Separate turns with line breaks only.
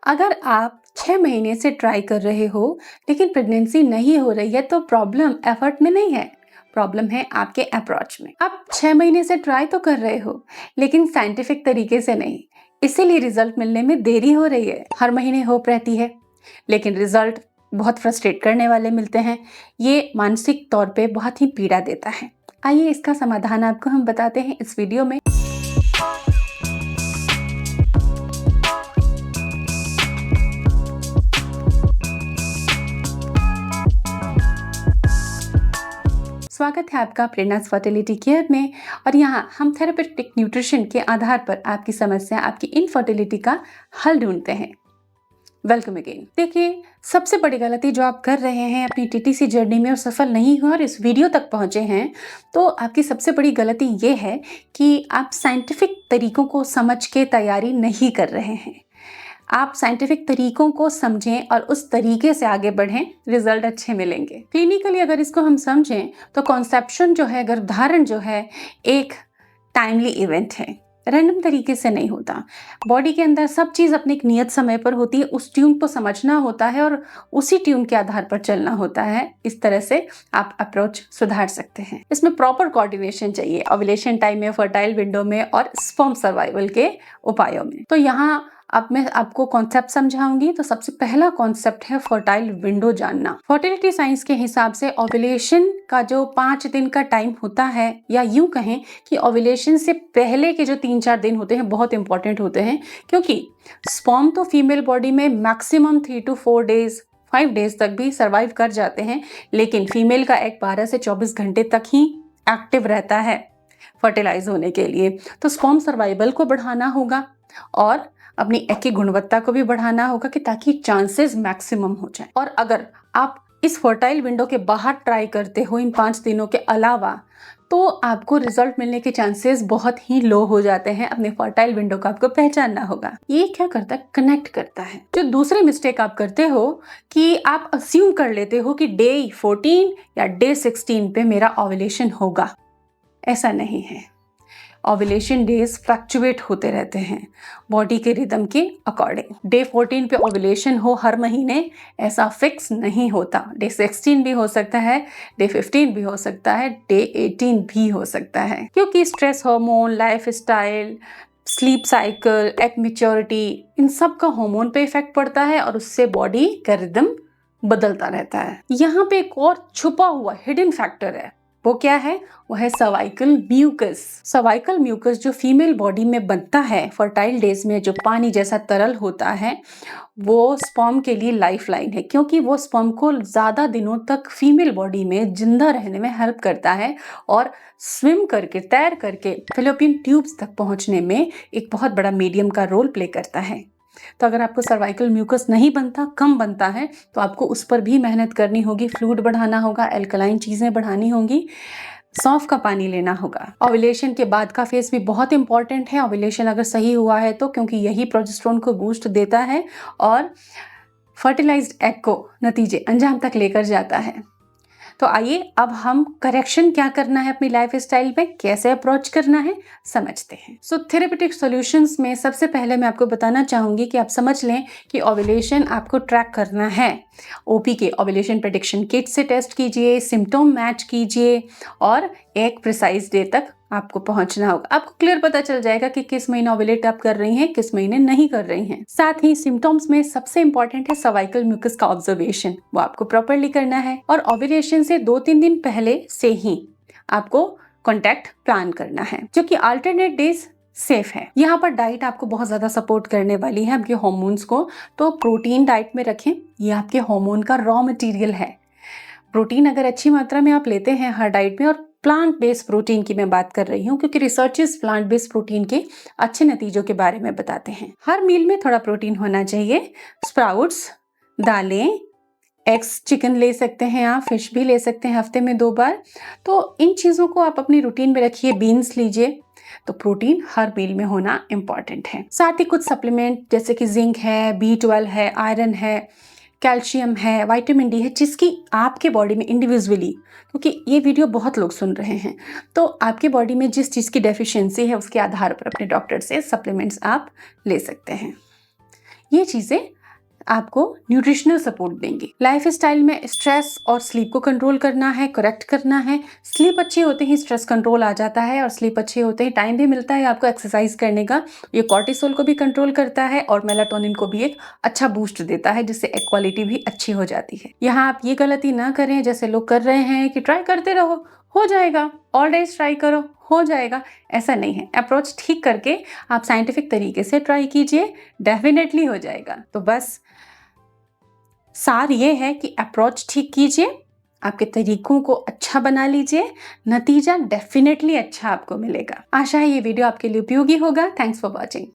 अगर आप 6 महीने से ट्राई कर रहे हो लेकिन प्रेगनेंसी नहीं हो रही है तो प्रॉब्लम एफर्ट में नहीं है, प्रॉब्लम है आपके अप्रोच में। आप 6 महीने से ट्राई तो कर रहे हो लेकिन साइंटिफिक तरीके से नहीं, इसीलिए रिजल्ट मिलने में देरी हो रही है। हर महीने होप रहती है लेकिन रिजल्ट बहुत फ्रस्ट्रेट करने वाले मिलते हैं। ये मानसिक तौर पे बहुत ही पीड़ा देता है। आइए इसका समाधान आपको हम बताते हैं इस वीडियो में। स्वागत है आपका प्रेरणास फर्टिलिटी केयर में। और यहाँ हम थेरेपेटिक न्यूट्रिशन के आधार पर आपकी समस्या, आपकी इनफर्टिलिटी का हल ढूंढते हैं। Welcome again. देखिए, सबसे बड़ी गलती जो आप कर रहे हैं अपनी टीटीसी जर्नी में और सफल नहीं हुए और इस वीडियो तक पहुंचे हैं, तो आपकी सबसे बड़ी गलती ये है कि आप साइंटिफिक तरीकों को समझ के तैयारी नहीं कर रहे हैं। आप साइंटिफिक तरीकों को समझें और उस तरीके से आगे बढ़ें, रिजल्ट अच्छे मिलेंगे। क्लिनिकली अगर इसको हम समझें तो कॉन्सेप्शन जो है, गर्भधारण जो है, एक टाइमली इवेंट है, रैंडम तरीके से नहीं होता। बॉडी के अंदर सब चीज़ अपने एक नियत समय पर होती है, उस ट्यून को समझना होता है और उसी ट्यून के आधार पर चलना होता है। इस तरह से आप अप्रोच सुधार सकते हैं। इसमें प्रॉपर कोऑर्डिनेशन चाहिए ओव्यूलेशन टाइम में, फर्टाइल विंडो में और स्पर्म सर्वाइवल के उपायों में। तो यहाँ अब मैं आपको कॉन्सेप्ट समझाऊंगी। तो सबसे पहला कॉन्सेप्ट है फर्टाइल विंडो जानना। फर्टिलिटी साइंस के हिसाब से ओव्यूलेशन का जो 5 दिन का टाइम होता है, या यूं कहें कि ओव्यूलेशन से पहले के जो 3-4 दिन होते हैं बहुत इंपॉर्टेंट होते हैं, क्योंकि स्पर्म तो फीमेल बॉडी में मैक्सिमम 3 to 4 डेज, 5 डेज तक भी सर्वाइव कर जाते हैं, लेकिन फीमेल का एग 12 से 24 घंटे तक ही एक्टिव रहता है फर्टिलाइज होने के लिए। तो स्पर्म सर्वाइवल को बढ़ाना होगा और अपनी एग की गुणवत्ता को भी बढ़ाना होगा कि ताकि चांसेस मैक्सिमम हो जाए। और अगर आप इस फर्टाइल विंडो के बाहर ट्राई करते हो इन 5 दिनों के अलावा, तो आपको रिजल्ट मिलने के चांसेस बहुत ही लो हो जाते हैं। अपने फर्टाइल विंडो को आपको पहचानना होगा। ये क्या करता है? कनेक्ट करता है। जो दूसरी मिस्टेक आप करते हो कि आप अस्यूम कर लेते हो कि डे 14 या डे 16 पे मेरा ओव्यूलेशन होगा। ऐसा नहीं है। ओव्यूलेशन डेज फ्लक्चुएट होते रहते हैं बॉडी के रिदम के अकॉर्डिंग। डे 14 पे ओव्यूलेशन हो हर महीने, ऐसा फिक्स नहीं होता। डे 16 भी हो सकता है, डे 15 भी हो सकता है, डे 18 भी हो सकता है, क्योंकि stress hormone, life style, sleep cycle, egg maturity, इन सब का हार्मोन पे इफेक्ट पड़ता है और उससे बॉडी का रिदम बदलता रहता है। यहाँ पे एक और छुपा हुआ हिडन फैक्टर है। वो क्या है? वो है सर्वाइकल म्यूकस। सर्वाइकल म्यूकस जो फीमेल बॉडी में बनता है फर्टाइल डेज में, जो पानी जैसा तरल होता है, वो स्पर्म के लिए लाइफलाइन है, क्योंकि वो स्पर्म को ज़्यादा दिनों तक फीमेल बॉडी में जिंदा रहने में हेल्प करता है और स्विम करके, तैर करके फैलोपियन ट्यूब्स तक पहुंचने में एक बहुत बड़ा मीडियम का रोल प्ले करता है। तो अगर आपको सर्वाइकल म्यूकस नहीं बनता, कम बनता है, तो आपको उस पर भी मेहनत करनी होगी। फ्लूइड बढ़ाना होगा, एल्कलाइन चीज़ें बढ़ानी होंगी, सौंफ का पानी लेना होगा। ओव्यूलेशन के बाद का फेज भी बहुत इंपॉर्टेंट है। ओव्यूलेशन अगर सही हुआ है तो, क्योंकि यही प्रोजेस्टेरोन को बूस्ट देता है और फर्टिलाइज्ड एग को नतीजे अंजाम तक लेकर जाता है। तो आइए अब हम करेक्शन क्या करना है अपनी लाइफ स्टाइल में, कैसे अप्रोच करना है, समझते हैं। सो थेरेपेटिक सॉल्यूशंस में सबसे पहले मैं आपको बताना चाहूंगी कि आप समझ लें कि ओव्यूलेशन आपको ट्रैक करना है। ओपी के ओव्यूलेशन प्रेडिक्शन किट से टेस्ट कीजिए, सिम्टोम मैच कीजिए और एक प्रिसाइज डे तक आपको पहुंचना होगा। आपको क्लियर पता चल जाएगा कि किस महीने ओव्यूलेट आप कर रही हैं, किस महीने नहीं कर रही हैं। साथ ही सिम्टम्स में सबसे इंपॉर्टेंट है सर्वाइकल म्यूकस का ऑब्जर्वेशन, वो आपको प्रॉपरली करना है और ओव्यूलेशन से 2-3 दिन पहले से ही आपको कॉन्टैक्ट प्लान करना है, जो कि अल्टरनेट डेज सेफ है। यहाँ पर डाइट आपको बहुत ज्यादा सपोर्ट करने वाली है आपके हार्मोन्स को। तो प्रोटीन डाइट में रखें, ये आपके हार्मोन का रॉ मटेरियल है। प्रोटीन अगर अच्छी मात्रा में आप लेते हैं हर डाइट में, और प्लांट बेस्ड प्रोटीन की मैं बात कर रही हूँ क्योंकि रिसर्चर्स प्लांट बेस्ड प्रोटीन के अच्छे नतीजों के बारे में बताते हैं। हर मील में थोड़ा प्रोटीन होना चाहिए। स्प्राउट्स, दालें, एग्स, चिकन ले सकते हैं आप, फिश भी ले सकते हैं हफ्ते में 2 बार। तो इन चीज़ों को आप अपनी रूटीन में रखिए। बीन्स लीजिए। तो प्रोटीन हर मील में होना इंपॉर्टेंट है। साथ ही कुछ सप्लीमेंट जैसे कि जिंक है, B12 है, आयरन है, कैल्शियम है, विटामिन डी है, जिसकी आपके बॉडी में इंडिविजुअली, क्योंकि ये वीडियो बहुत लोग सुन रहे हैं, तो आपके बॉडी में जिस चीज़ की डेफिशिएंसी है उसके आधार पर अपने डॉक्टर से सप्लीमेंट्स आप ले सकते हैं। ये चीज़ें आपको न्यूट्रिशनल सपोर्ट देंगी। लाइफ स्टाइल में स्ट्रेस और स्लीप को कंट्रोल करना है, करेक्ट करना है। स्लीप अच्छी होते ही स्ट्रेस कंट्रोल आ जाता है और स्लीप अच्छी होते ही टाइम भी मिलता है आपको एक्सरसाइज करने का। ये कॉर्टिसोल को भी कंट्रोल करता है और मेलाटोनिन को भी एक अच्छा बूस्ट देता है, जिससे क्वालिटी भी अच्छी हो जाती है। यहाँ आप ये गलती ना करें जैसे लोग कर रहे हैं कि ट्राई करते रहो, हो जाएगा, ऑल डेज ट्राई करो, हो जाएगा। ऐसा नहीं है। अप्रोच ठीक करके आप साइंटिफिक तरीके से ट्राई कीजिए, डेफिनेटली हो जाएगा। तो बस सार ये है कि अप्रोच ठीक कीजिए, आपके तरीकों को अच्छा बना लीजिए, नतीजा डेफिनेटली अच्छा आपको मिलेगा। आशा है ये वीडियो आपके लिए उपयोगी होगा। Thanks for watching.